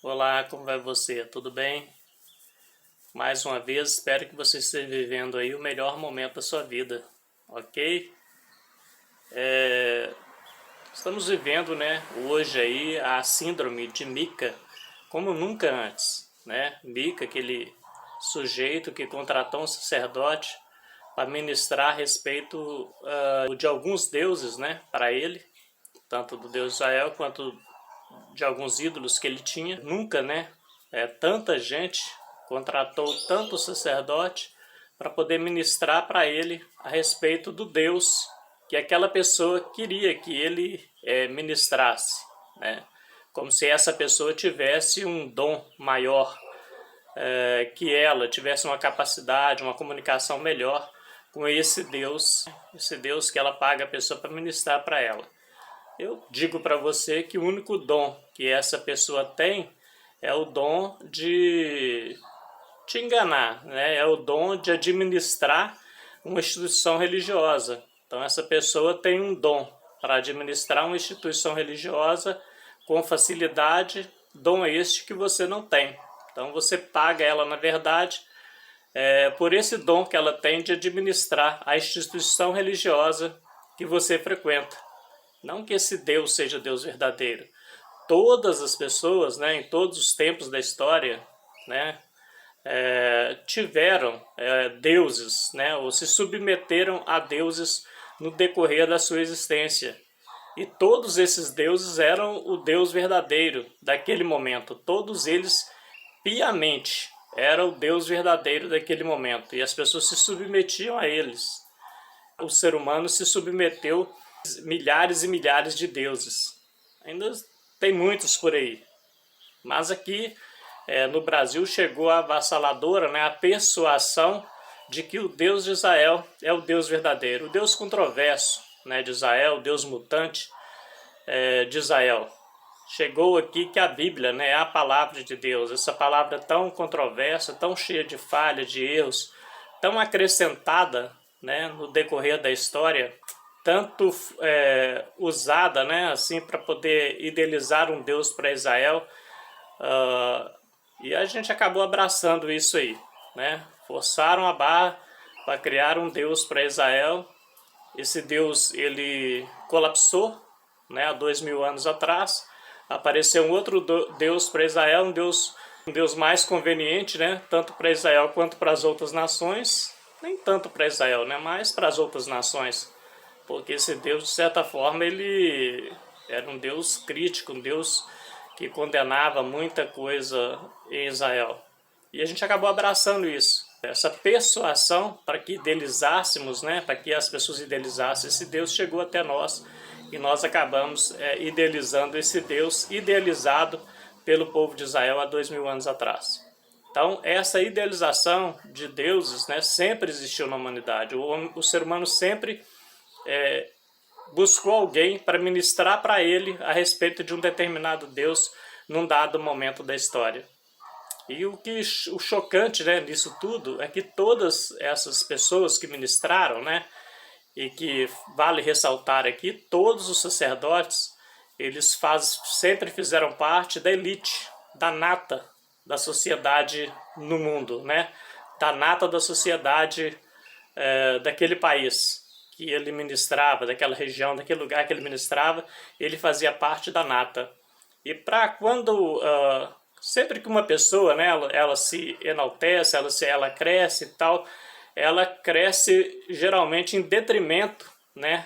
Olá, como vai você? Tudo bem? Mais uma vez, espero que você esteja vivendo aí o melhor momento da sua vida, ok? Estamos vivendo, né, hoje aí a síndrome de Mika como nunca antes, né? Mika, aquele sujeito que contratou um sacerdote para ministrar a respeito de alguns deuses, né, para ele, tanto do Deus Israel quanto de alguns ídolos que ele tinha. Nunca, né? Tanta gente contratou tanto sacerdote para poder ministrar para ele a respeito do Deus que aquela pessoa queria que ele ministrasse, né? Como se essa pessoa tivesse um dom maior que ela, tivesse uma capacidade, uma comunicação melhor com esse Deus que ela paga a pessoa para ministrar para ela. Eu digo para você que o único dom que essa pessoa tem é o dom de te enganar, né? É o dom de administrar uma instituição religiosa. Então essa pessoa tem um dom para administrar uma instituição religiosa com facilidade, dom este que você não tem. Então você paga ela, na verdade, por esse dom que ela tem de administrar a instituição religiosa que você frequenta. Não que esse Deus seja Deus verdadeiro. Todas as pessoas, né, em todos os tempos da história, né, tiveram deuses, né, ou se submeteram a deuses no decorrer da sua existência. E todos esses deuses eram o Deus verdadeiro daquele momento. Todos eles piamente eram o Deus verdadeiro daquele momento. E as pessoas se submetiam a eles. O ser humano se submeteu a milhares e milhares de deuses. Ainda tem muitos por aí. Mas aqui no Brasil chegou a avassaladora, né, a persuasão de que o Deus de Israel é o Deus verdadeiro. O Deus controverso, né, de Israel, o Deus mutante de Israel. Chegou aqui que a Bíblia, né, é a palavra de Deus. Essa palavra tão controversa, tão cheia de falhas, de erros, tão acrescentada, né, no decorrer da história, tanto usada, né, assim, para poder idealizar um Deus para Israel, e a gente acabou abraçando isso aí, né? Forçaram a barra para criar um Deus para Israel. Esse Deus ele colapsou, né? Há 2000 anos atrás apareceu um outro Deus para Israel, um Deus mais conveniente, né? Tanto para Israel quanto para as outras nações. Nem tanto para Israel, né? Mas para as outras nações. Porque esse Deus, de certa forma, ele era um Deus crítico, um Deus que condenava muita coisa em Israel. E a gente acabou abraçando isso. Essa persuasão para que idealizássemos, né, para que as pessoas idealizassem esse Deus, chegou até nós. E nós acabamos idealizando esse Deus, idealizado pelo povo de Israel há 2000 anos atrás. Então, essa idealização de deuses, né, sempre existiu na humanidade. O ser humano sempre buscou alguém para ministrar para ele a respeito de um determinado Deus num dado momento da história. E o chocante, né, nisso tudo é que todas essas pessoas que ministraram, né, e que vale ressaltar aqui, todos os sacerdotes, eles sempre fizeram parte da elite, da nata da sociedade no mundo, né, da nata da sociedade daquele país que ele ministrava, daquela região, daquele lugar que ele ministrava, ele fazia parte da nata. E para quando, sempre que uma pessoa, né, ela se enaltece, ela cresce e tal, ela cresce geralmente em detrimento, né,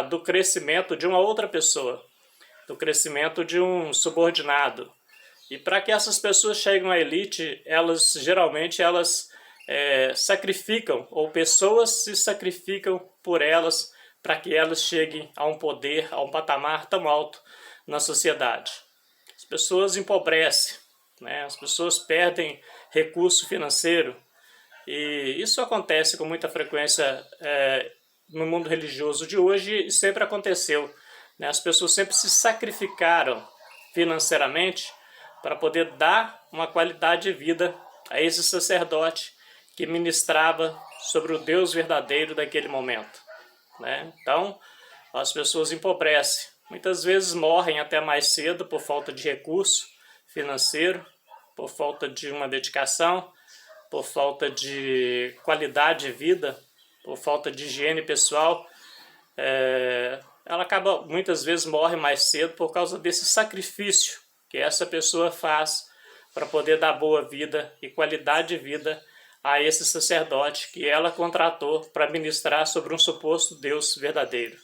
do crescimento de uma outra pessoa, do crescimento de um subordinado. E para que essas pessoas cheguem à elite, geralmente sacrificam, ou pessoas se sacrificam por elas para que elas cheguem a um poder, a um patamar tão alto na sociedade. As pessoas empobrecem, né? As pessoas perdem recurso financeiro, e isso acontece com muita frequência no mundo religioso de hoje e sempre aconteceu, né? As pessoas sempre se sacrificaram financeiramente para poder dar uma qualidade de vida a esse sacerdote que ministrava sobre o Deus verdadeiro daquele momento, né? Então, as pessoas empobrecem. Muitas vezes morrem até mais cedo por falta de recurso financeiro, por falta de uma dedicação, por falta de qualidade de vida, por falta de higiene pessoal, ela acaba, muitas vezes morre mais cedo por causa desse sacrifício que essa pessoa faz para poder dar boa vida e qualidade de vida a esse sacerdote que ela contratou para ministrar sobre um suposto Deus verdadeiro.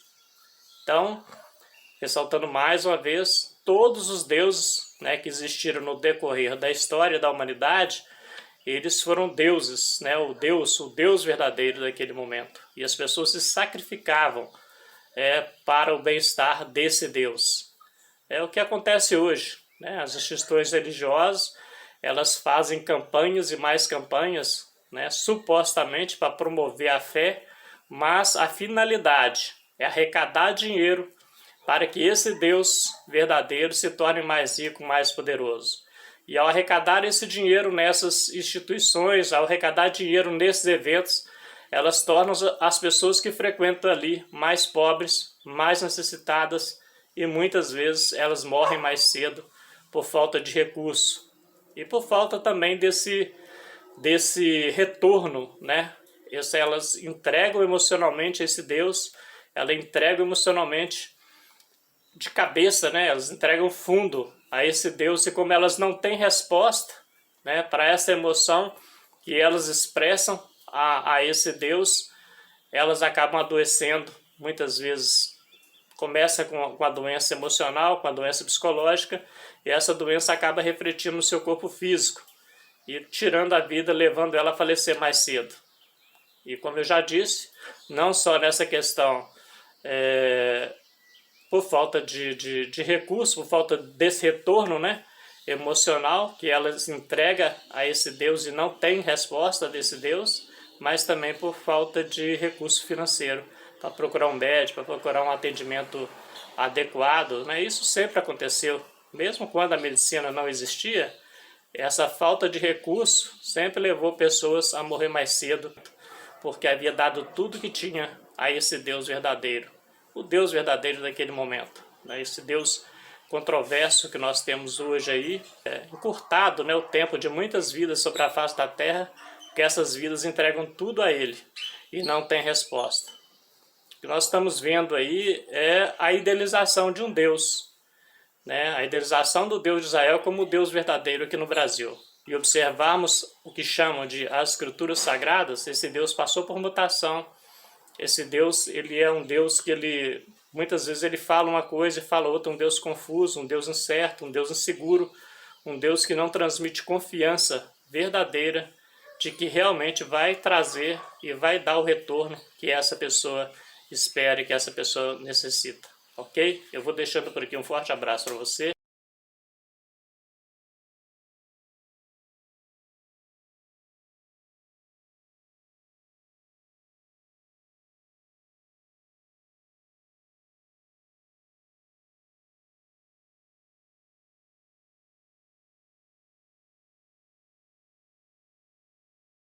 Então, ressaltando mais uma vez, todos os deuses, né, que existiram no decorrer da história da humanidade, eles foram deuses, né, o Deus verdadeiro daquele momento. E as pessoas se sacrificavam para o bem-estar desse Deus. É o que acontece hoje, né? As instituições religiosas, elas fazem campanhas e mais campanhas, né, supostamente para promover a fé, mas a finalidade é arrecadar dinheiro para que esse Deus verdadeiro se torne mais rico, mais poderoso. E ao arrecadar esse dinheiro nessas instituições, ao arrecadar dinheiro nesses eventos, elas tornam as pessoas que frequentam ali mais pobres, mais necessitadas, e muitas vezes elas morrem mais cedo por falta de recurso e por falta também desse retorno, né? Elas entregam emocionalmente a esse Deus, elas entregam emocionalmente de cabeça, né? Elas entregam fundo a esse Deus, e como elas não têm resposta, né, para essa emoção que elas expressam a esse Deus, elas acabam adoecendo. Muitas vezes começa com a doença emocional, com a doença psicológica, e essa doença acaba refletindo no seu corpo físico e tirando a vida, levando ela a falecer mais cedo. E como eu já disse, não só nessa questão por falta de recurso, por falta desse retorno, né, emocional que elas entregam a esse Deus e não tem resposta desse Deus, mas também por falta de recurso financeiro para procurar um médico, para procurar um atendimento adequado, né? Isso sempre aconteceu, mesmo quando a medicina não existia, essa falta de recurso sempre levou pessoas a morrer mais cedo, porque havia dado tudo que tinha a esse Deus verdadeiro, o Deus verdadeiro daquele momento, né? Esse Deus controverso que nós temos hoje aí, encurtado, né, o tempo de muitas vidas sobre a face da terra, porque essas vidas entregam tudo a Ele e não tem resposta. O que nós estamos vendo aí é a idealização de um Deus, né? A idealização do Deus de Israel como o Deus verdadeiro aqui no Brasil. E observarmos o que chamam de as Escrituras Sagradas, esse Deus passou por mutação. Esse Deus, ele é um Deus que muitas vezes ele fala uma coisa e fala outra, um Deus confuso, um Deus incerto, um Deus inseguro, um Deus que não transmite confiança verdadeira de que realmente vai trazer e vai dar o retorno que essa pessoa espera e que essa pessoa necessita, ok? Eu vou deixando por aqui um forte abraço para você.